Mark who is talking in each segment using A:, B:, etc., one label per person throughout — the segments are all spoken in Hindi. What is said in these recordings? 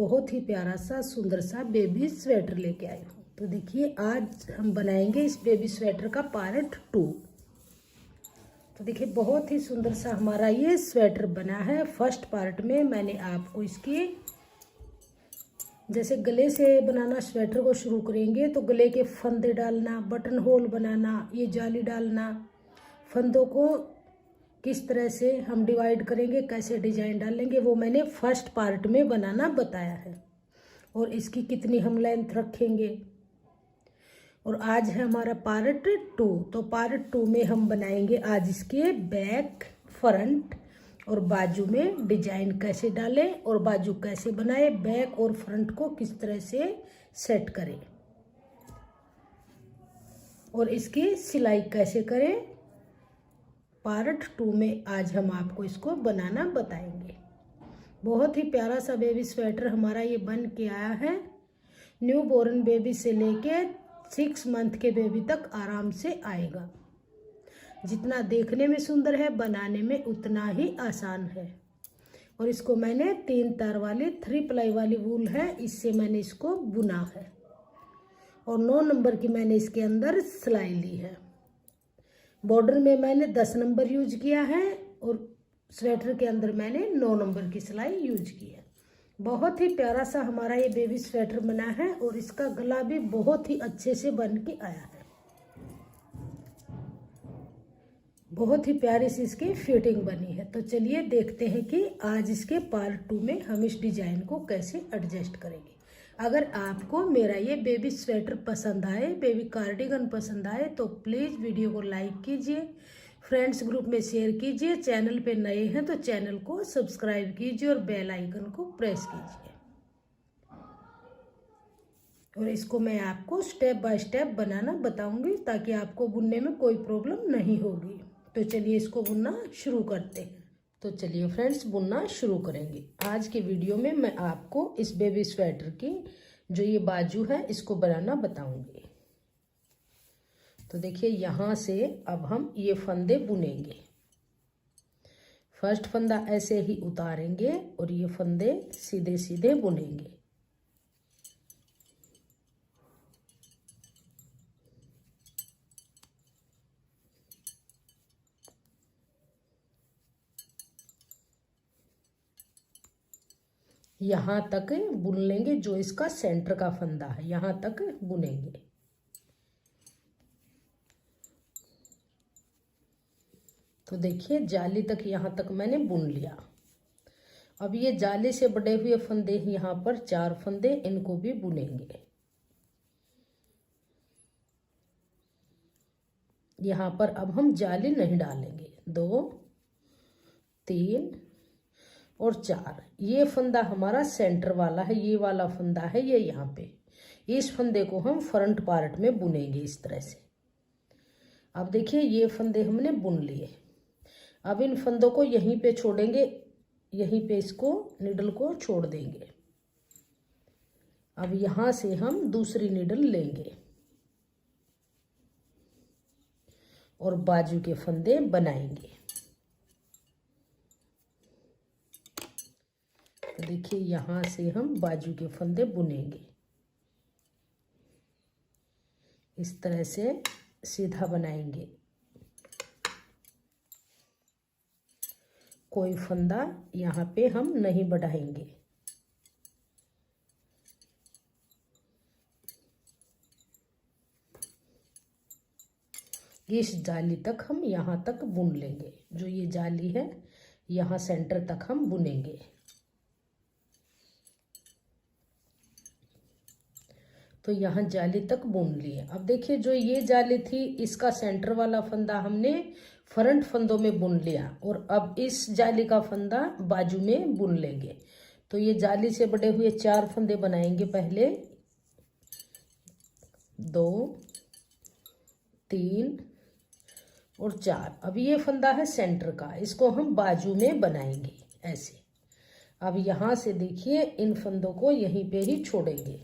A: बहुत ही प्यारा सा सुंदर सा बेबी स्वेटर लेके आई हूँ। तो देखिए आज हम बनाएंगे इस बेबी स्वेटर का पार्ट 2। तो देखिए बहुत ही सुंदर सा हमारा ये स्वेटर बना है। फर्स्ट पार्ट में मैंने आपको इसकी जैसे गले से बनाना स्वेटर को शुरू करेंगे तो गले के फंदे डालना, बटन होल बनाना, ये जाली डालना, फंदों को किस तरह से हम डिवाइड करेंगे, कैसे डिजाइन डालेंगे, वो मैंने फर्स्ट पार्ट में बनाना बताया है। और इसकी कितनी हम लेंथ रखेंगे। और आज है हमारा पार्ट 2। तो पार्ट 2 में हम बनाएंगे आज इसके बैक, फ्रंट और बाजू में डिजाइन कैसे डालें और बाजू कैसे बनाए, बैक और फ्रंट को किस तरह से सेट करें और इसकी सिलाई कैसे करें। पार्ट 2 में आज हम आपको इसको बनाना बताएंगे। बहुत ही प्यारा सा बेबी स्वेटर हमारा ये बन के आया है। न्यू बोर्न बेबी से लेके 6 मंथ के बेबी तक आराम से आएगा। जितना देखने में सुंदर है बनाने में उतना ही आसान है। और इसको मैंने 3 तार वाली 3 प्लाई वाली वूल है, इससे मैंने इसको बुना है। और 9 नंबर की मैंने इसके अंदर सिलाई ली है। बॉर्डर में मैंने 10 नंबर यूज किया है और स्वेटर के अंदर मैंने 9 नंबर की सिलाई यूज की है। बहुत ही प्यारा सा हमारा ये बेबी स्वेटर बना है और इसका गला भी बहुत ही अच्छे से बन के आया है। बहुत ही प्यारी सी इसकी फिटिंग बनी है। तो चलिए देखते हैं कि आज इसके पार्ट 2 में हम इस डिजाइन को कैसे एडजस्ट करेंगे। अगर आपको मेरा ये बेबी स्वेटर पसंद आए, बेबी कार्डिगन पसंद आए तो प्लीज़ वीडियो को लाइक कीजिए, फ्रेंड्स ग्रुप में शेयर कीजिए, चैनल पे नए हैं तो चैनल को सब्सक्राइब कीजिए और बेल आइकन को प्रेस कीजिए। और इसको मैं आपको स्टेप बाय स्टेप बनाना बताऊंगी ताकि आपको बुनने में कोई प्रॉब्लम नहीं होगी। तो चलिए इसको बुनना शुरू करते हैं। तो चलिए फ्रेंड्स बुनना शुरू करेंगे। आज के वीडियो में मैं आपको इस बेबी स्वेटर की जो ये बाजू है इसको बनाना बताऊंगी। तो देखिए यहाँ से अब हम ये फंदे बुनेंगे। फर्स्ट फंदा ऐसे ही उतारेंगे और ये फंदे सीधे सीधे बुनेंगे। यहाँ तक बुन लेंगे, जो इसका सेंटर का फंदा है यहाँ तक बुनेंगे। तो देखिए जाली तक यहाँ तक मैंने बुन लिया। अब ये जाली से बड़े हुए फंदे यहाँ पर 4 फंदे, इनको भी बुनेंगे। यहाँ पर अब हम जाली नहीं डालेंगे। 2, 3 और 4। ये फंदा हमारा सेंटर वाला है, ये वाला फंदा है ये यहाँ पे। इस फंदे को हम फ्रंट पार्ट में बुनेंगे इस तरह से। अब देखिए ये फंदे हमने बुन लिए। अब इन फंदों को यहीं पे छोड़ेंगे, यहीं पे इसको निडल को छोड़ देंगे। अब यहाँ से हम दूसरी निडल लेंगे और बाजू के फंदे बनाएंगे। तो देखिए यहाँ से हम बाजू के फंदे बुनेंगे इस तरह से, सीधा बनाएंगे। कोई फंदा यहाँ पे हम नहीं बढ़ाएंगे। इस जाली तक हम यहाँ तक बुन लेंगे। जो ये जाली है यहाँ सेंटर तक हम बुनेंगे। तो यहाँ जाली तक बुन लिए। अब देखिए जो ये जाली थी इसका सेंटर वाला फंदा हमने फ्रंट फंदों में बुन लिया और अब इस जाली का फंदा बाजू में बुन लेंगे। तो ये जाली से बड़े हुए 4 फंदे बनाएंगे। पहले 2, 3 और 4। अब ये फंदा है सेंटर का, इसको हम बाजू में बनाएंगे ऐसे। अब यहाँ से देखिए इन फंदों को यहीं पे ही छोड़ेंगे।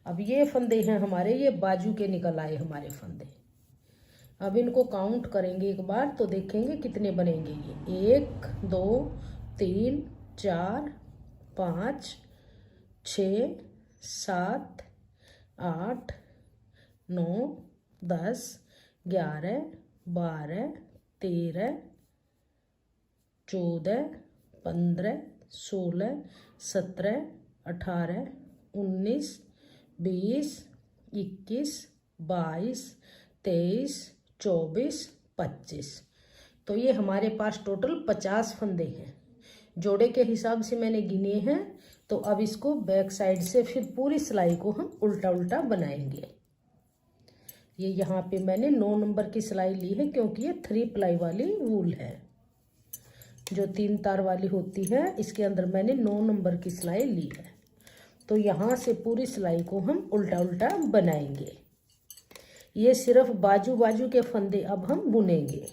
A: अब ये फंदे हैं हमारे, ये बाजू के निकल आए हमारे फंदे। अब इनको काउंट करेंगे एक बार तो देखेंगे कितने बनेंगे। ये 1, 2, 3, 4, 5, 6 7 8 9 10 11 12 13 14 15 16 17 18 19 20 21 22 23 24 25। तो ये हमारे पास टोटल 50 फंदे हैं। जोड़े के हिसाब से मैंने गिने हैं। तो अब इसको बैक साइड से फिर पूरी सिलाई को हम उल्टा उल्टा बनाएंगे। ये यहाँ पे मैंने 9 नंबर की सिलाई ली है, क्योंकि ये 3 प्लाई वाली वूल है। जो 3 तार वाली होती है, इसके अंदर मैंने 9 नंबर की सिलाई ली है। तो यहाँ से पूरी सिलाई को हम उल्टा उल्टा बनाएंगे। ये सिर्फ बाजू बाजू के फंदे अब हम बुनेंगे।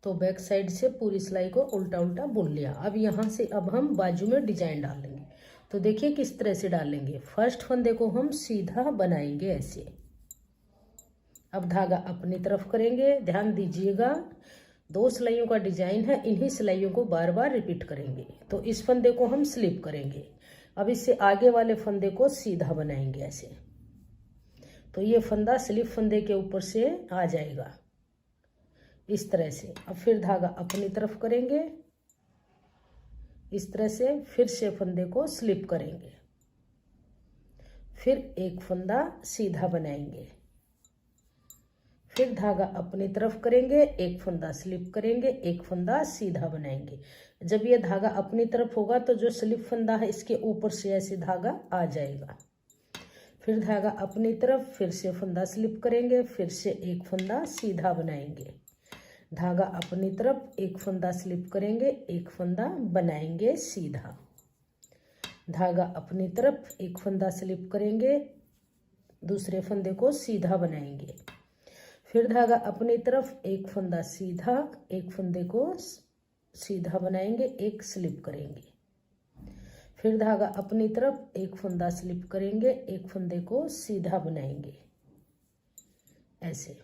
A: तो बैक साइड से पूरी सिलाई को उल्टा उल्टा बुन लिया। अब यहाँ से अब हम बाजू में डिजाइन डालेंगे। तो देखिए किस तरह से डालेंगे। फर्स्ट फंदे को हम सीधा बनाएंगे ऐसे। अब धागा अपनी तरफ करेंगे। ध्यान दीजिएगा, 2 सिलाइयों का डिजाइन है, इन्हीं सिलाइयों को बार बार रिपीट करेंगे। तो इस फंदे को हम स्लिप करेंगे। अब इससे आगे वाले फंदे को सीधा बनाएंगे ऐसे। तो ये फंदा स्लिप फंदे के ऊपर से आ जाएगा इस तरह से। अब फिर धागा अपनी तरफ करेंगे इस तरह से। फिर से फंदे को स्लिप करेंगे। फिर एक फंदा सीधा बनाएंगे। फिर धागा अपनी तरफ करेंगे, एक फंदा स्लिप करेंगे, एक फंदा सीधा बनाएंगे। जब ये धागा अपनी तरफ होगा तो जो स्लिप फंदा है इसके ऊपर से ऐसे धागा आ जाएगा। फिर धागा अपनी तरफ, फिर से फंदा स्लिप करेंगे, फिर से एक फंदा सीधा बनाएंगे। धागा अपनी तरफ, एक फंदा स्लिप करेंगे, एक फंदा बनाएंगे सीधा। धागा अपनी तरफ, एक फंदा स्लिप करेंगे, दूसरे फंदे को सीधा बनाएंगे। फिर धागा अपनी तरफ, एक फंदा सीधा, एक फंदे को सीधा बनाएंगे, एक स्लिप करेंगे। फिर धागा अपनी तरफ, एक फंदा स्लिप करेंगे, एक फंदे को सीधा बनाएंगे ऐसे।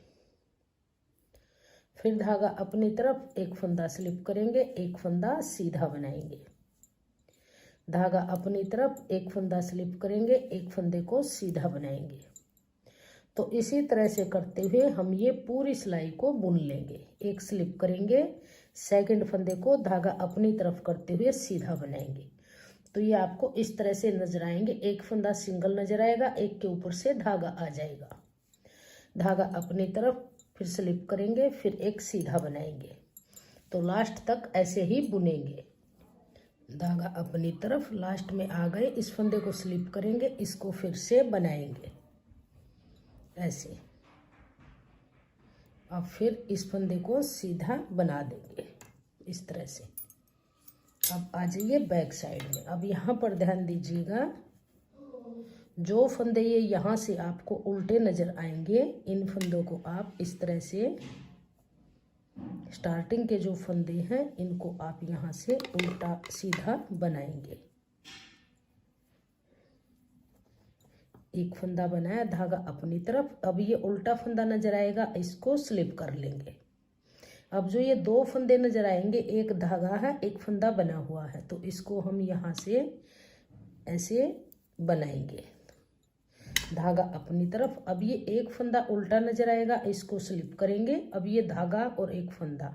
A: फिर धागा अपनी तरफ, एक फंदा स्लिप करेंगे, एक फंदा सीधा बनाएंगे। धागा अपनी तरफ, एक फंदा स्लिप करेंगे, एक फंदे को सीधा बनाएंगे। तो इसी तरह से करते हुए हम ये पूरी सिलाई को बुन लेंगे। एक स्लिप करेंगे, सेकंड फंदे को धागा अपनी तरफ करते हुए सीधा बनाएंगे। तो ये आपको इस तरह से नजर आएंगे। एक फंदा सिंगल नजर आएगा, एक के ऊपर से धागा आ जाएगा। धागा अपनी तरफ, फिर स्लिप करेंगे, फिर एक सीधा बनाएंगे। तो लास्ट तक ऐसे ही बुनेंगे। धागा अपनी तरफ, लास्ट में आ गए, इस फंदे को स्लिप करेंगे, इसको फिर से बनाएंगे ऐसे। अब फिर इस फंदे को सीधा बना देंगे इस तरह से। अब आ जाइए बैक साइड में। अब यहाँ पर ध्यान दीजिएगा, जो फंदे ये यहाँ से आपको उल्टे नजर आएंगे, इन फंदों को आप इस तरह से, स्टार्टिंग के जो फंदे हैं इनको आप यहाँ से उल्टा सीधा बनाएंगे। एक फंदा बनाया, धागा अपनी तरफ। अब ये उल्टा फंदा नजर आएगा, इसको स्लिप कर लेंगे। अब जो ये 2 फंदे नजर आएंगे, एक धागा है, एक फंदा बना हुआ है, तो इसको हम यहाँ से ऐसे बनाएंगे। धागा अपनी तरफ। अब ये एक फंदा उल्टा नजर आएगा, इसको स्लिप करेंगे। अब ये धागा और एक फंदा,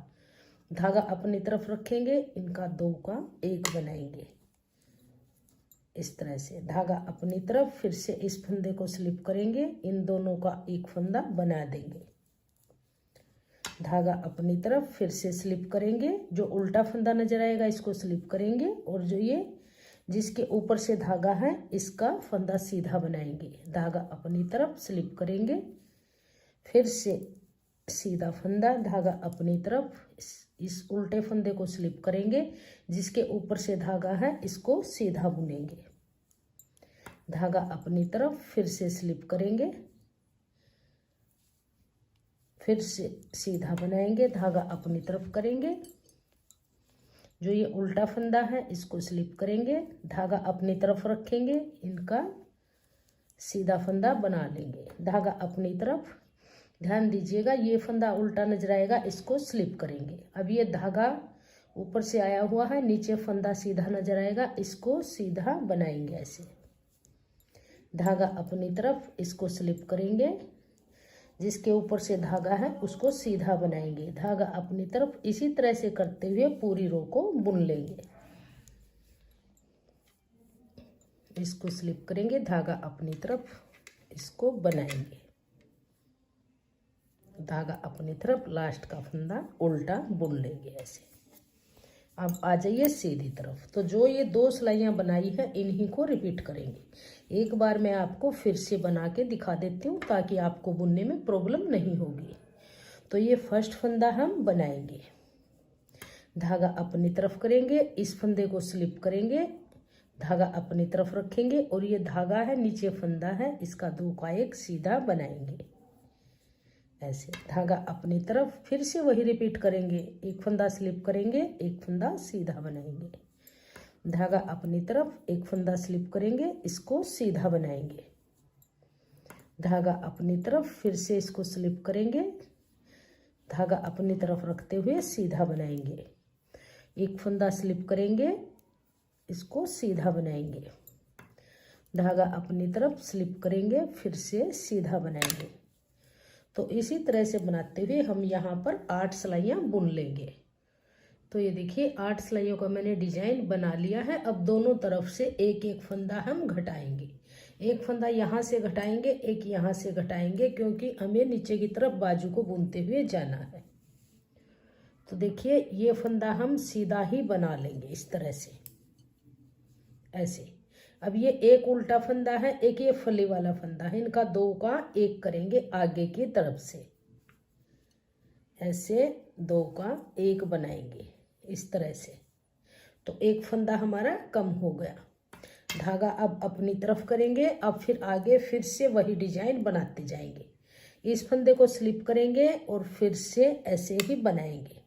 A: धागा अपनी तरफ रखेंगे, इनका 2 का 1 बनाएंगे इस तरह से। धागा अपनी तरफ, फिर से इस फंदे को स्लिप करेंगे, इन दोनों का 1 फंदा बना देंगे। धागा अपनी तरफ, फिर से स्लिप करेंगे, जो उल्टा फंदा नजर आएगा इसको स्लिप करेंगे, और जो ये जिसके ऊपर से धागा है इसका फंदा सीधा बनाएंगे। धागा अपनी तरफ, स्लिप करेंगे, फिर से सीधा फंदा, धागा अपनी तरफ, इस उल्टे फंदे को स्लिप करेंगे, जिसके ऊपर से धागा है इसको सीधा बुनेंगे। धागा अपनी तरफ, फिर से स्लिप करेंगे, फिर से सीधा बनाएंगे, धागा अपनी तरफ करेंगे, जो ये उल्टा फंदा है इसको स्लिप करेंगे, धागा अपनी तरफ रखेंगे, इनका सीधा फंदा बना लेंगे। धागा अपनी तरफ, ध्यान दीजिएगा ये फंदा उल्टा नजर आएगा, इसको स्लिप करेंगे। अब ये धागा ऊपर से आया हुआ है, नीचे फंदा सीधा नजर आएगा, इसको सीधा बनाएंगे ऐसे। धागा अपनी तरफ, इसको स्लिप करेंगे, जिसके ऊपर से धागा है उसको सीधा बनाएंगे, धागा अपनी तरफ। इसी तरह से करते हुए पूरी रो को बुन लेंगे। इसको स्लिप करेंगे, धागा अपनी तरफ, इसको बनाएंगे, धागा अपनी तरफ, लास्ट का फंदा उल्टा बुन लेंगे ऐसे। अब आ जाइए सीधी तरफ। तो जो ये 2 सिलाइयाँ बनाई है इन्हीं को रिपीट करेंगे। एक बार मैं आपको फिर से बना के दिखा देती हूँ ताकि आपको बुनने में प्रॉब्लम नहीं होगी। तो ये फर्स्ट फंदा हम बनाएंगे, धागा अपनी तरफ करेंगे, इस फंदे को स्लिप करेंगे, धागा अपनी तरफ रखेंगे और ये धागा है, नीचे फंदा है, इसका 2 का 1 सीधा बनाएंगे ऐसे। धागा अपनी तरफ, फिर से वही रिपीट करेंगे, एक फंदा स्लिप करेंगे, एक फंदा सीधा बनाएंगे, धागा अपनी तरफ, एक फंदा स्लिप करेंगे, इसको सीधा बनाएंगे, धागा अपनी तरफ, फिर से इसको स्लिप करेंगे, धागा अपनी तरफ रखते हुए सीधा बनाएंगे, एक फंदा स्लिप करेंगे, इसको सीधा बनाएंगे, धागा अपनी तरफ स्लिप करेंगे, फिर से सीधा बनाएंगे। तो इसी तरह से बनाते हुए हम यहाँ पर 8 सिलाइयाँ बुन लेंगे। तो ये देखिए 8 सिलाइयों का मैंने डिजाइन बना लिया है। अब दोनों तरफ से एक एक फंदा हम घटाएंगे, एक फंदा यहाँ से घटाएंगे, एक यहाँ से घटाएंगे, क्योंकि हमें नीचे की तरफ बाजू को बुनते हुए जाना है। तो देखिए ये फंदा हम सीधा ही बना लेंगे इस तरह से ऐसे। अब ये एक उल्टा फंदा है, एक ये फली वाला फंदा है, इनका 2 का 1 करेंगे आगे की तरफ से ऐसे, 2 का 1 बनाएंगे इस तरह से। तो एक फंदा हमारा कम हो गया। धागा अब अपनी तरफ करेंगे, अब फिर आगे फिर से वही डिजाइन बनाते जाएंगे। इस फंदे को स्लिप करेंगे और फिर से ऐसे ही बनाएंगे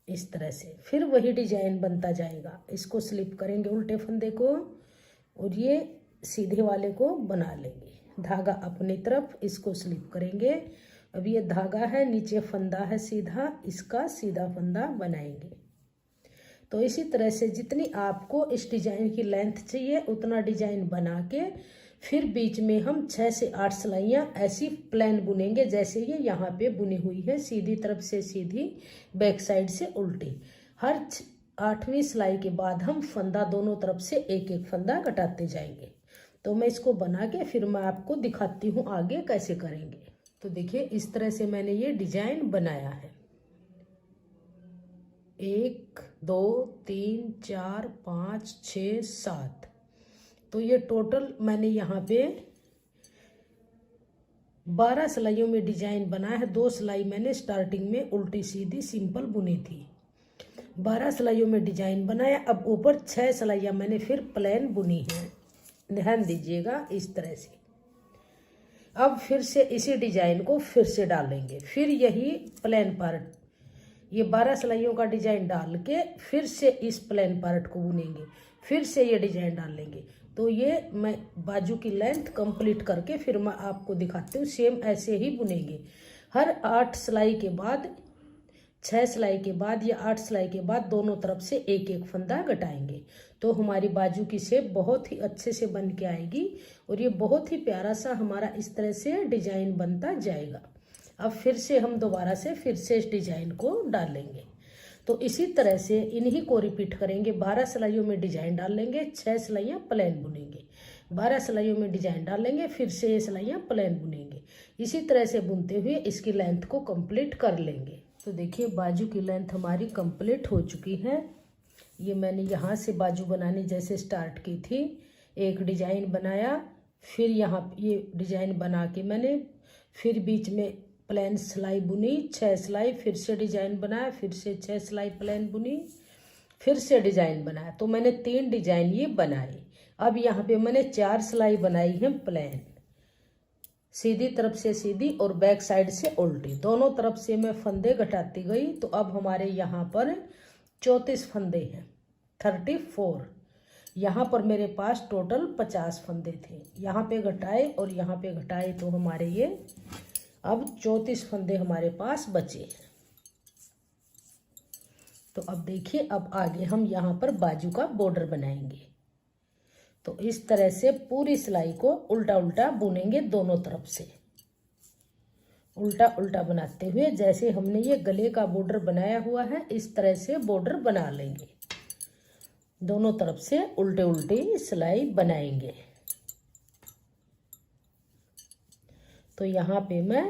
A: इस तरह से, फिर वही डिजाइन बनता जाएगा। इसको स्लिप करेंगे उल्टे फंदे को और ये सीधे वाले को बना लेंगे, धागा अपनी तरफ, इसको स्लिप करेंगे। अब ये धागा है, नीचे फंदा है सीधा, इसका सीधा फंदा बनाएंगे। तो इसी तरह से जितनी आपको इस डिजाइन की लेंथ चाहिए उतना डिजाइन बना के फिर बीच में हम 6 से 8 सिलाइयाँ ऐसी प्लेन बुनेंगे जैसे ये यहाँ पे बुनी हुई है, सीधी तरफ से सीधी, बैक साइड से उल्टी। हर 8वीं सिलाई के बाद हम फंदा दोनों तरफ से एक एक फंदा घटाते जाएंगे। तो मैं इसको बना के फिर मैं आपको दिखाती हूँ आगे कैसे करेंगे। तो देखिए इस तरह से मैंने ये डिजाइन बनाया है। 1 2 3 4 5 6 7, तो ये टोटल मैंने यहाँ पे 12 सिलाइयों में डिजाइन बनाया है। 2 सिलाई मैंने स्टार्टिंग में उल्टी सीधी सिंपल बुनी थी, 12 सिलाइयों में डिजाइन बनाया। अब ऊपर 6 सिलाइयाँ मैंने फिर प्लेन बुनी है, ध्यान दीजिएगा इस तरह से। अब फिर से इसी डिजाइन को फिर से डालेंगे, फिर यही प्लेन पार्ट, ये 12 सिलाइयों का डिजाइन डाल के फिर से इस प्लेन पार्ट को बुनेंगे, फिर से ये डिजाइन डालेंगे। तो ये मैं बाजू की लेंथ कंप्लीट करके फिर मैं आपको दिखाती हूँ। सेम ऐसे ही बुनेंगे। हर 8 सिलाई के बाद, 6 सिलाई के बाद या 8 सिलाई के बाद दोनों तरफ से एक एक फंदा घटाएंगे। तो हमारी बाजू की शेप बहुत ही अच्छे से बन के आएगी और ये बहुत ही प्यारा सा हमारा इस तरह से डिजाइन बनता जाएगा। अब फिर से हम दोबारा से फिर से इस डिजाइन को डालेंगे। तो इसी तरह से इन्हीं को रिपीट करेंगे। 12 सिलाइयों में डिजाइन डालेंगे, 6 सिलाइयाँ प्लेन बुनेंगे, 12 सिलाइयों में डिजाइन डालेंगे, फिर से ये सिलाइयाँ प्लेन बुनेंगे। इसी तरह से बुनते हुए इसकी लेंथ को कंप्लीट कर लेंगे। तो देखिए बाजू की लेंथ हमारी कंप्लीट हो चुकी है। ये मैंने यहाँ से बाजू बनानी जैसे स्टार्ट की थी, एक डिजाइन बनाया, फिर यहाँ ये डिजाइन बना के मैंने फिर बीच में प्लेन सिलाई बुनी, 6 सिलाई, फिर से डिजाइन बनाया, फिर से 6 सिलाई प्लेन बुनी, फिर से डिजाइन बनाया। तो मैंने 3 डिजाइन ये बनाई। अब यहाँ पे मैंने 4 सिलाई बनाई है प्लेन, सीधी तरफ से सीधी और बैक साइड से उल्टी, दोनों तरफ से मैं फंदे घटाती गई। तो अब हमारे यहाँ पर 34 फंदे हैं, 34। यहाँ पर मेरे पास टोटल 50 फंदे थे, यहाँ पे घटाए और यहाँ पे घटाए, तो हमारे ये अब 34 फंदे हमारे पास बचे हैं। तो अब देखिए, अब आगे हम यहाँ पर बाजू का बॉर्डर बनाएंगे। तो इस तरह से पूरी सिलाई को उल्टा उल्टा बुनेंगे दोनों तरफ से, उल्टा उल्टा बनाते हुए। जैसे हमने ये गले का बॉर्डर बनाया हुआ है इस तरह से बॉर्डर बना लेंगे, दोनों तरफ से उल्टे उल्टे सिलाई बनाएंगे। तो यहाँ पे मैं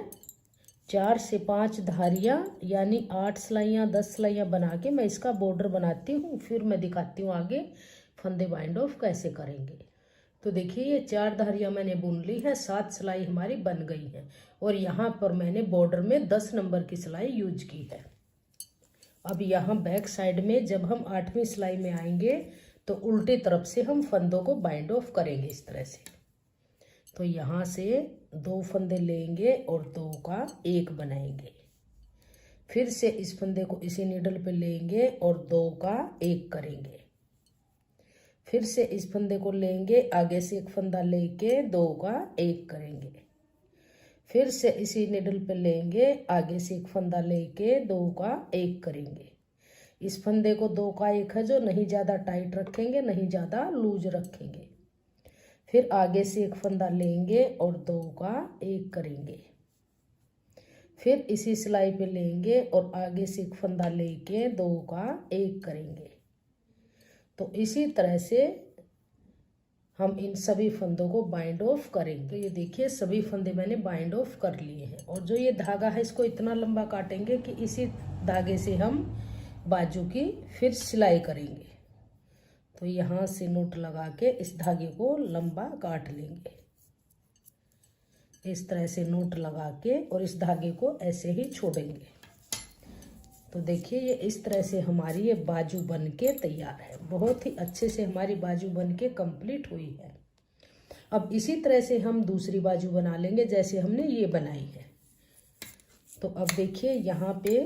A: 4 से 5 धारियाँ यानी 8 सिलाइयाँ 10 सिलाइयाँ बना के मैं इसका बॉर्डर बनाती हूँ। फिर मैं दिखाती हूँ आगे फंदे बाइंड ऑफ कैसे करेंगे। तो देखिए, ये 4 धारियाँ मैंने बुन ली है, 7 सिलाई हमारी बन गई है। और यहाँ पर मैंने बॉर्डर में 10 नंबर की सिलाई यूज की है। अब यहाँ बैक साइड में जब हम 8वीं सिलाई में आएंगे तो उल्टे तरफ से हम फंदों को बाइंड ऑफ करेंगे इस तरह से। तो यहाँ से 2 फंदे लेंगे और 2 का 1 बनाएंगे। फिर से इस फंदे को इसी नीडल पे लेंगे और 2 का 1 करेंगे। फिर से इस फंदे को लेंगे, आगे से एक फंदा लेके 2 का 1 करेंगे। फिर से इसी नीडल पे लेंगे, आगे से एक फंदा लेके 2 का 1 करेंगे। इस फंदे को 2 का 1 है जो नहीं ज़्यादा टाइट रखेंगे, नहीं ज़्यादा लूज रखेंगे। फिर आगे से एक फंदा लेंगे और 2 का 1 करेंगे। फिर इसी सिलाई पे लेंगे और आगे से एक फंदा लेके 2 का 1 करेंगे। तो इसी तरह से हम इन सभी फंदों को बाइंड ऑफ करेंगे। तो ये देखिए, सभी फंदे मैंने बाइंड ऑफ कर लिए हैं। और जो ये धागा है इसको इतना लंबा काटेंगे कि इसी धागे से हम बाजू की फिर सिलाई करेंगे। तो यहाँ से नोट लगा के इस धागे को लंबा काट लेंगे, इस तरह से नोट लगा के, और इस धागे को ऐसे ही छोड़ेंगे। तो देखिए, ये इस तरह से हमारी ये बाजू बन के तैयार है। बहुत ही अच्छे से हमारी बाजू बन के कंप्लीट हुई है। अब इसी तरह से हम दूसरी बाजू बना लेंगे जैसे हमने ये बनाई है। तो अब देखिए यहाँ पे,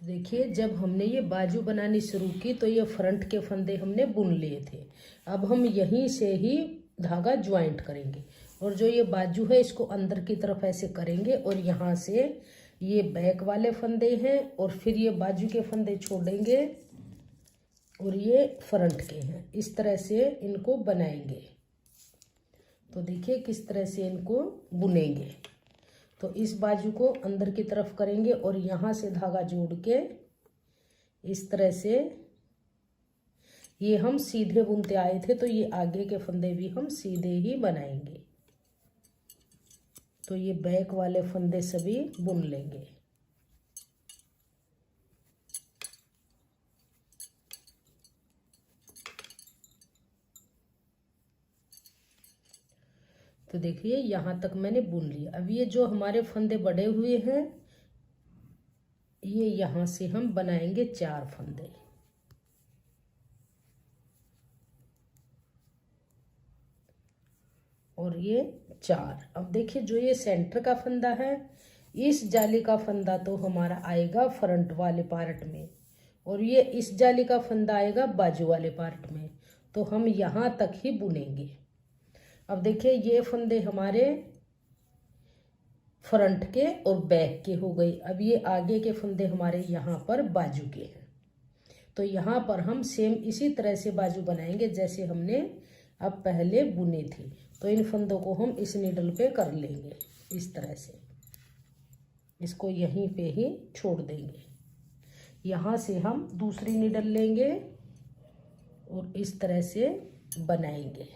A: देखिए जब हमने ये बाजू बनानी शुरू की तो ये फ्रंट के फंदे हमने बुन लिए थे। अब हम यहीं से ही धागा ज्वाइंट करेंगे और जो ये बाजू है इसको अंदर की तरफ ऐसे करेंगे और यहाँ से ये बैक वाले फंदे हैं और फिर ये बाजू के फंदे छोड़ेंगे और ये फ्रंट के हैं। इस तरह से इनको बनाएंगे। तो देखिए किस तरह से इनको बुनेंगे। तो इस बाजू को अंदर की तरफ करेंगे और यहाँ से धागा जोड़ के इस तरह से, ये हम सीधे बुनते आए थे तो ये आगे के फंदे भी हम सीधे ही बनाएंगे। तो ये बैक वाले फंदे सभी बुन लेंगे। तो देखिए यहाँ तक मैंने बुन लिया। अब ये जो हमारे फंदे बड़े हुए हैं ये यहाँ से हम बनाएंगे 4 फंदे। और ये 4। अब देखिए जो ये सेंटर का फंदा है, इस जाली का फंदा तो हमारा आएगा फ्रंट वाले पार्ट में और ये इस जाली का फंदा आएगा बाजू वाले पार्ट में। तो हम यहाँ तक ही बुनेंगे। अब देखिए ये फंदे हमारे फ्रंट के और बैक के हो गए। अब ये आगे के फंदे हमारे यहाँ पर बाजू के हैं। तो यहाँ पर हम सेम इसी तरह से बाजू बनाएंगे जैसे हमने अब पहले बुनी थी। तो इन फंदों को हम इस नीडल पे कर लेंगे इस तरह से, इसको यहीं पे ही छोड़ देंगे। यहाँ से हम दूसरी नीडल लेंगे और इस तरह से बनाएंगे।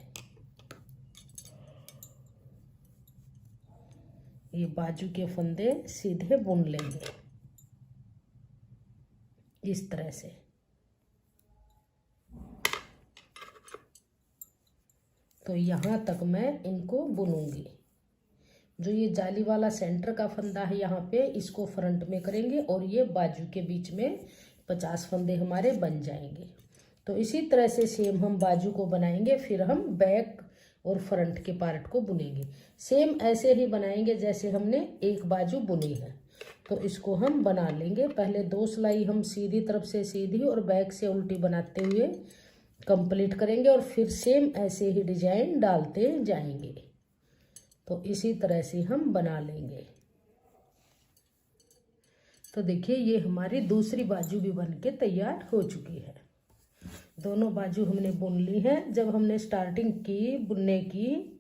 A: ये बाजू के फंदे सीधे बुन लेंगे इस तरह से। तो यहाँ तक मैं इनको बुनूंगी। जो ये जाली वाला सेंटर का फंदा है यहाँ पे, इसको फ्रंट में करेंगे और ये बाजू के बीच में 50 फंदे हमारे बन जाएंगे। तो इसी तरह से सेम हम बाजू को बनाएंगे, फिर हम बैक और फ्रंट के पार्ट को बुनेंगे। सेम ऐसे ही बनाएंगे जैसे हमने एक बाजू बुनी है। तो इसको हम बना लेंगे। पहले 2 सिलाई हम सीधी तरफ से सीधी और बैक से उल्टी बनाते हुए कंप्लीट करेंगे और फिर सेम ऐसे ही डिजाइन डालते जाएंगे। तो इसी तरह से हम बना लेंगे। तो देखिए ये हमारी दूसरी बाजू भी बन के तैयार हो चुकी है। दोनों बाजू हमने बुन ली है। जब हमने स्टार्टिंग की बुनने की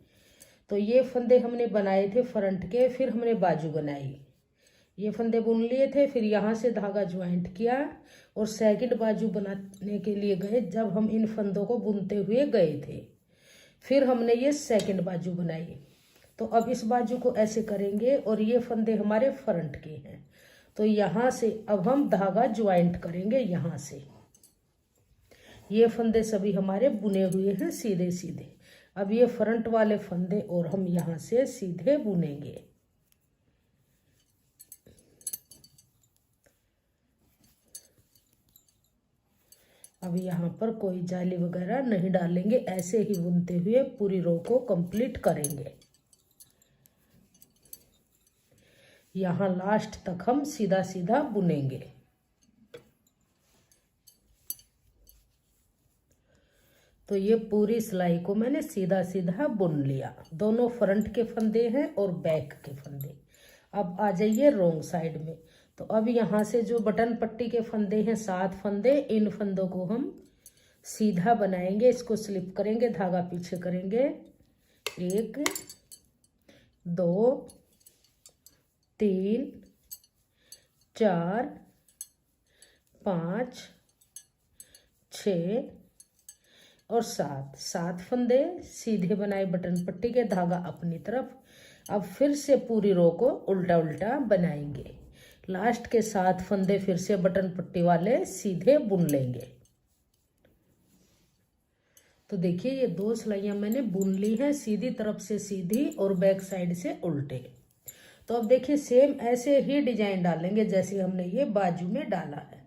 A: तो ये फंदे हमने बनाए थे फ्रंट के, फिर हमने बाजू बनाई, ये फंदे बुन लिए थे, फिर यहाँ से धागा ज्वाइंट किया और सेकंड बाजू बनाने के लिए गए। जब हम इन फंदों को बुनते हुए गए थे फिर हमने ये सेकंड बाजू बनाई। तो अब इस बाजू को ऐसे करेंगे और ये फंदे हमारे फ्रंट के हैं, तो यहाँ से अब हम धागा ज्वाइंट करेंगे। यहाँ से ये फंदे सभी हमारे बुने हुए हैं सीधे सीधे। अब ये फ्रंट वाले फंदे और हम यहाँ से सीधे बुनेंगे। अब यहाँ पर कोई जाली वगैरह नहीं डालेंगे, ऐसे ही बुनते हुए पूरी रो को कंप्लीट करेंगे। यहाँ लास्ट तक हम सीधा सीधा बुनेंगे। तो ये पूरी सिलाई को मैंने सीधा सीधा बुन लिया। दोनों फ्रंट के फंदे हैं और बैक के फंदे। अब आ जाइए रोंग साइड में। तो अब यहाँ से जो बटन पट्टी के फंदे हैं 7 फंदे, इन फंदों को हम सीधा बनाएंगे। इसको स्लिप करेंगे, धागा पीछे करेंगे, 1 2 3 4 5 6 और 7 फंदे सीधे बनाए बटन पट्टी के, धागा अपनी तरफ। अब फिर से पूरी रो को उल्टा उल्टा बनाएंगे। लास्ट के 7 फंदे फिर से बटन पट्टी वाले सीधे बुन लेंगे। तो देखिए ये 2 सिलाइयाँ मैंने बुन ली हैं, सीधी तरफ से सीधी और बैक साइड से उल्टे। तो अब देखिए सेम ऐसे ही डिजाइन डालेंगे जैसे हमने ये बाजू में डाला है।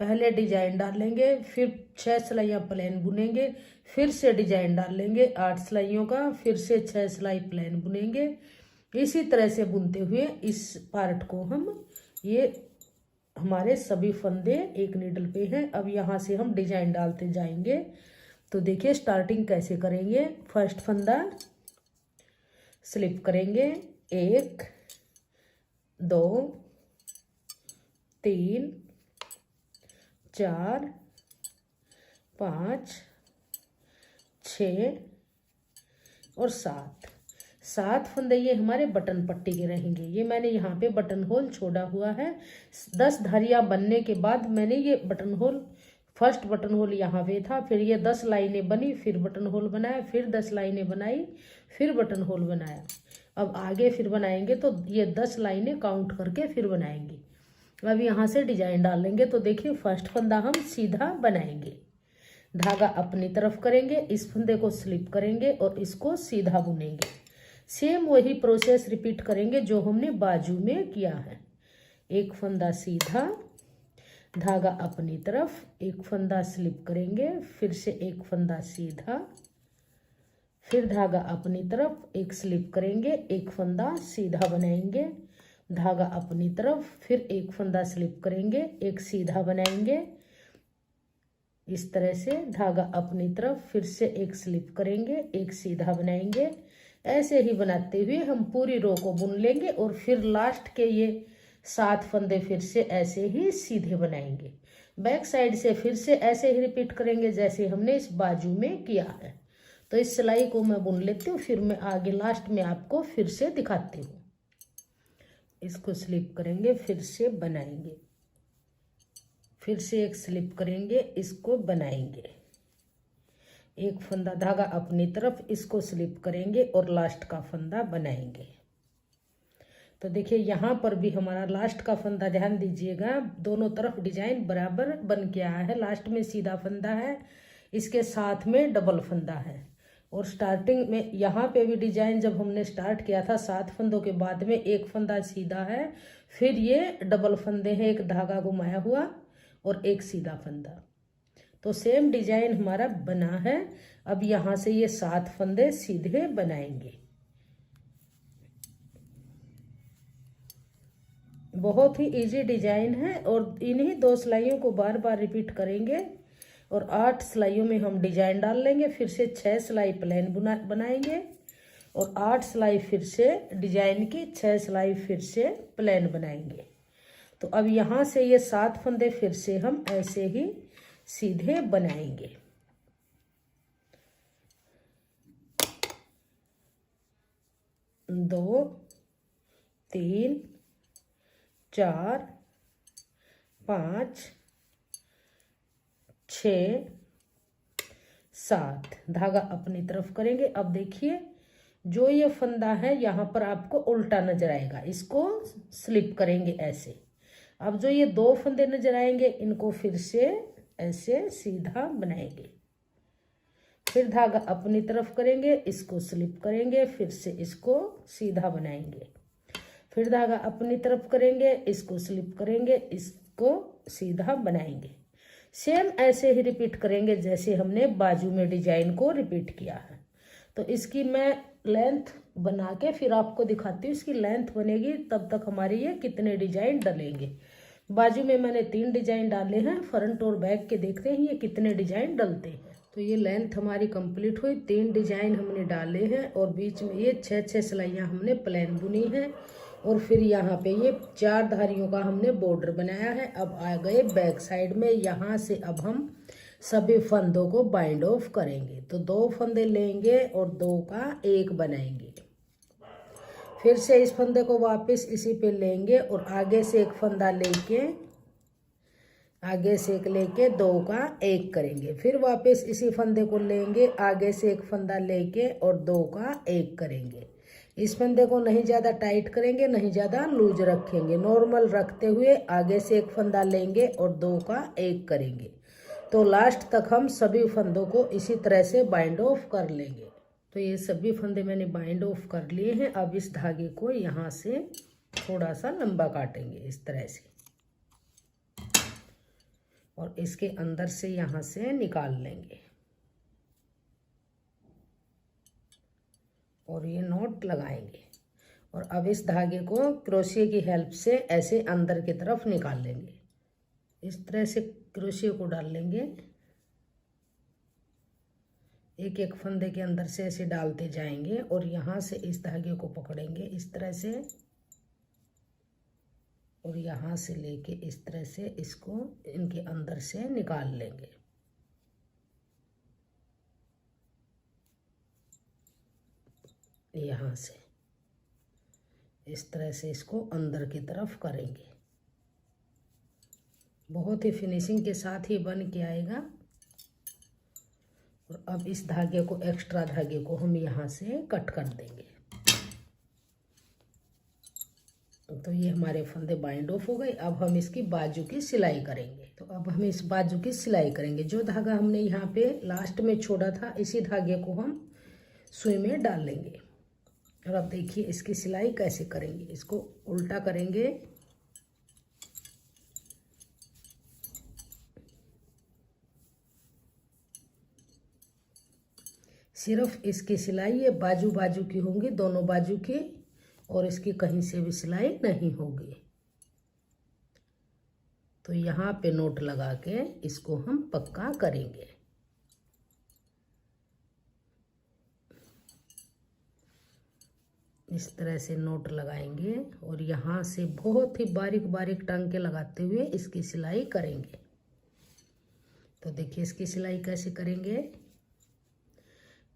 A: पहले डिजाइन डालेंगे, फिर 6 सिलाइयाँ प्लेन बुनेंगे, फिर से डिजाइन डालेंगे 8 सिलाइयों का, फिर से 6 सिलाई प्लेन बुनेंगे। इसी तरह से बुनते हुए इस पार्ट को हम, ये हमारे सभी फंदे एक नीडल पे हैं। अब यहाँ से हम डिजाइन डालते जाएंगे। तो देखिए स्टार्टिंग कैसे करेंगे। फर्स्ट फंदा स्लिप करेंगे, 1 2 3 4 5 6 और 7 फंदे ये हमारे बटन पट्टी के रहेंगे। ये मैंने यहाँ पे बटन होल छोड़ा हुआ है। 10 धारियाँ बनने के बाद मैंने ये button whole, first button whole यहाँ पे था, फिर ये 10 लाइनें बनी, फिर बटन होल बनाया, फिर 10 लाइनें बनाई, फिर बटन होल बनाया। अब आगे फिर बनाएंगे तो ये 10 लाइनें काउंट करके फिर बनाएंगे। अब यहाँ से डिजाइन डालेंगे। तो देखिए फर्स्ट फंदा हम सीधा बनाएंगे, धागा अपनी तरफ करेंगे, इस फंदे को स्लिप करेंगे और इसको सीधा बुनेंगे। सेम वही प्रोसेस रिपीट करेंगे जो हमने बाजू में किया है। एक फंदा सीधा, धागा अपनी तरफ, एक फंदा स्लिप करेंगे, फिर से एक फंदा सीधा, फिर धागा अपनी तरफ, एक स्लिप करेंगे, एक फंदा सीधा बनाएंगे, धागा अपनी तरफ, फिर एक फंदा स्लिप करेंगे, एक सीधा बनाएंगे। इस तरह से धागा अपनी तरफ, फिर से एक स्लिप करेंगे, एक सीधा बनाएंगे। ऐसे ही बनाते हुए हम पूरी रो को बुन लेंगे और फिर लास्ट के ये 7 फंदे फिर से ऐसे ही सीधे बनाएंगे। बैक साइड से फिर से ऐसे ही रिपीट करेंगे जैसे हमने इस बाजू में किया है। तो इस सिलाई को मैं बुन लेती हूँ, फिर मैं आगे लास्ट में आपको फिर से दिखाती हूँ। इसको स्लिप करेंगे, फिर से बनाएंगे, फिर से एक स्लिप करेंगे, इसको बनाएंगे, एक फंदा धागा अपनी तरफ, इसको स्लिप करेंगे और लास्ट का फंदा बनाएंगे। तो देखिए यहाँ पर भी हमारा लास्ट का फंदा, ध्यान दीजिएगा, दोनों तरफ डिजाइन बराबर बन के आया है। लास्ट में सीधा फंदा है, इसके साथ में डबल फंदा है। और स्टार्टिंग में यहाँ पे भी डिजाइन जब हमने स्टार्ट किया था 7 फंदों के बाद में एक फंदा सीधा है, फिर ये डबल फंदे हैं, एक धागा घुमाया हुआ और एक सीधा फंदा। तो सेम डिजाइन हमारा बना है। अब यहाँ से ये 7 फंदे सीधे बनाएंगे। बहुत ही इजी डिजाइन है और इन्हीं 2 सिलाइयों को बार बार रिपीट करेंगे और 8 सिलाइयों में हम डिजाइन डाल लेंगे। फिर से 6 सिलाई प्लेन बनाएंगे और 8 सिलाई फिर से डिजाइन की, 6 सिलाई फिर से प्लेन बनाएंगे। तो अब यहाँ से ये 7 फंदे फिर से हम ऐसे ही सीधे बनाएंगे। दो, 3, 4, 5, 6, 7 धागा अपनी तरफ करेंगे। अब देखिए जो ये फंदा है यहाँ पर आपको उल्टा नजर आएगा, इसको स्लिप करेंगे ऐसे। अब जो ये 2 फंदे नजर आएंगे इनको फिर से ऐसे सीधा बनाएंगे, फिर धागा अपनी तरफ करेंगे, इसको स्लिप करेंगे, फिर से इसको सीधा बनाएंगे, फिर धागा अपनी तरफ करेंगे, इसको स्लिप करेंगे, इसको सीधा बनाएंगे। सेम ऐसे ही रिपीट करेंगे जैसे हमने बाजू में डिजाइन को रिपीट किया है। तो इसकी मैं लेंथ बना के फिर आपको दिखाती हूँ। इसकी लेंथ बनेगी तब तक हमारे ये कितने डिजाइन डलेंगे। बाजू में मैंने 3 डिजाइन डाले हैं, फ्रंट और बैक के देखते हैं ये कितने डिजाइन डलते हैं। तो ये लेंथ हमारी कंप्लीट हुई, 3 डिजाइन हमने डाले हैं और बीच में ये 6 सिलाइयाँ हमने प्लेन बुनी है और फिर यहाँ पे ये 4 धारियों का हमने बॉर्डर बनाया है। अब आ गए बैक साइड में, यहाँ से अब हम सभी फंदों को बाइंड ऑफ करेंगे। तो 2 फंदे लेंगे और 2 का 1 बनाएंगे, फिर से इस फंदे को वापस इसी पे लेंगे और आगे से एक फंदा लेके आगे से एक लेके 2 का 1 करेंगे, फिर वापस इसी फंदे को लेंगे, आगे से एक फंदा लेके और 2 का 1 करेंगे। इस फंदे को नहीं ज़्यादा टाइट करेंगे, नहीं ज़्यादा लूज रखेंगे, नॉर्मल रखते हुए आगे से एक फंदा लेंगे और 2 का 1 करेंगे। तो लास्ट तक हम सभी फंदों को इसी तरह से बाइंड ऑफ कर लेंगे। तो ये सभी फंदे मैंने बाइंड ऑफ कर लिए हैं। अब इस धागे को यहाँ से थोड़ा सा लंबा काटेंगे इस तरह से और इसके अंदर से यहाँ से निकाल लेंगे और ये नॉट लगाएंगे। और अब इस धागे को क्रोशिया की हेल्प से ऐसे अंदर की तरफ निकाल लेंगे। इस तरह से क्रोशिया को डाल लेंगे, एक एक फंदे के अंदर से ऐसे डालते जाएंगे और यहाँ से इस धागे को पकड़ेंगे इस तरह से और यहाँ से लेके इस तरह से इसको इनके अंदर से निकाल लेंगे। यहाँ से इस तरह से इसको अंदर की तरफ करेंगे। बहुत ही फिनिशिंग के साथ ही बन के आएगा। और अब इस धागे को, एक्स्ट्रा धागे को हम यहाँ से कट कर देंगे। तो ये हमारे फंदे बाइंड ऑफ हो गए। अब हम इसकी बाजू की सिलाई करेंगे। तो अब हम इस बाजू की सिलाई करेंगे। जो धागा हमने यहाँ पे लास्ट में छोड़ा था, इसी धागे को हम सुई में डाल लेंगे। और अब देखिए इसकी सिलाई कैसे करेंगे। इसको उल्टा करेंगे, सिर्फ इसकी सिलाई ये बाजू बाजू की होंगी, दोनों बाजू की, और इसकी कहीं से भी सिलाई नहीं होगी। तो यहाँ पे नोट लगा के इसको हम पक्का करेंगे। इस तरह से नोट लगाएंगे और यहाँ से बहुत ही बारीक बारीक टांके लगाते हुए इसकी सिलाई करेंगे। तो देखिए इसकी सिलाई कैसे करेंगे।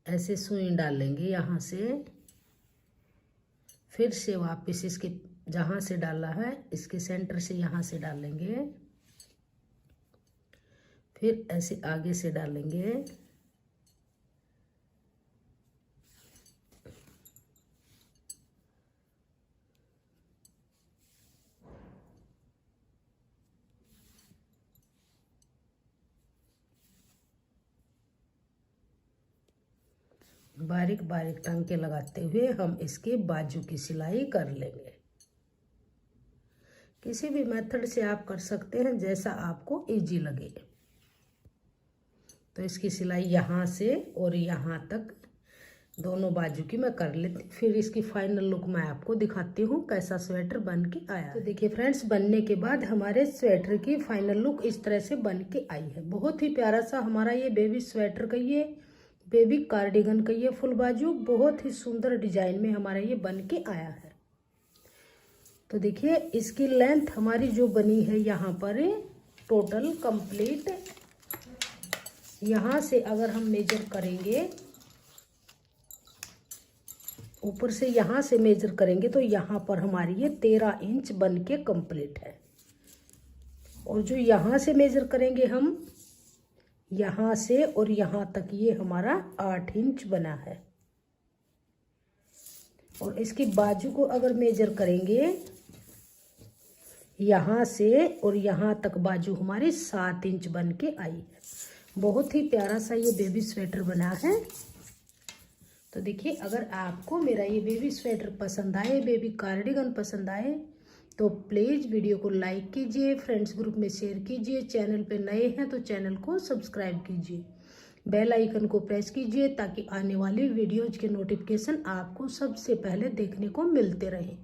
A: ऐसे सुई डाल लेंगे यहाँ से, फिर से वापस इसके जहाँ से डाला है इसके सेंटर से यहाँ से डालेंगे, फिर ऐसे आगे से डालेंगे, बारीक बारीक टांके लगाते हुए हम इसके बाजू की सिलाई कर लेंगे। किसी भी मेथड से आप कर सकते हैं, जैसा आपको इजी लगे। तो इसकी सिलाई यहाँ से और यहाँ तक दोनों बाजू की मैं कर लेती, फिर इसकी फाइनल लुक मैं आपको दिखाती हूँ कैसा स्वेटर बन के आया। तो देखिए फ्रेंड्स, बनने के बाद हमारे स्वेटर की फाइनल लुक इस तरह से बन के आई है। बहुत ही प्यारा सा हमारा ये बेबी स्वेटर कहिए, बेबी कार्डिगन कहिए, फुल बाजू, बहुत ही सुंदर डिजाइन में हमारा ये बन के आया है। तो देखिए इसकी लेंथ हमारी जो बनी है यहाँ पर टोटल कंप्लीट, यहाँ से अगर हम मेजर करेंगे, ऊपर से यहाँ से मेजर करेंगे तो यहाँ पर हमारी ये 13 इंच बन के कंप्लीट है। और जो यहाँ से मेजर करेंगे हम, यहाँ से और यहाँ तक ये हमारा 8 इंच बना है। और इसकी बाजू को अगर मेजर करेंगे, यहाँ से और यहाँ तक बाजू हमारी 7 इंच बन के आई है। बहुत ही प्यारा सा ये बेबी स्वेटर बना है। तो देखिए अगर आपको मेरा ये बेबी स्वेटर पसंद आए, बेबी कार्डिगन पसंद आए, तो प्लीज़ वीडियो को लाइक कीजिए, फ्रेंड्स ग्रुप में शेयर कीजिए, चैनल पे नए हैं तो चैनल को सब्सक्राइब कीजिए, बेल आइकन को प्रेस कीजिए ताकि आने वाली वीडियोज के नोटिफिकेशन आपको सबसे पहले देखने को मिलते रहे।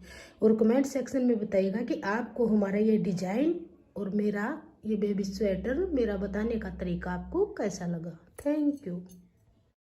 A: और कमेंट सेक्शन में बताइएगा कि आपको हमारा ये डिजाइन और मेरा ये बेबी स्वेटर मेरा बताने का तरीका आपको कैसा लगा। Thank you.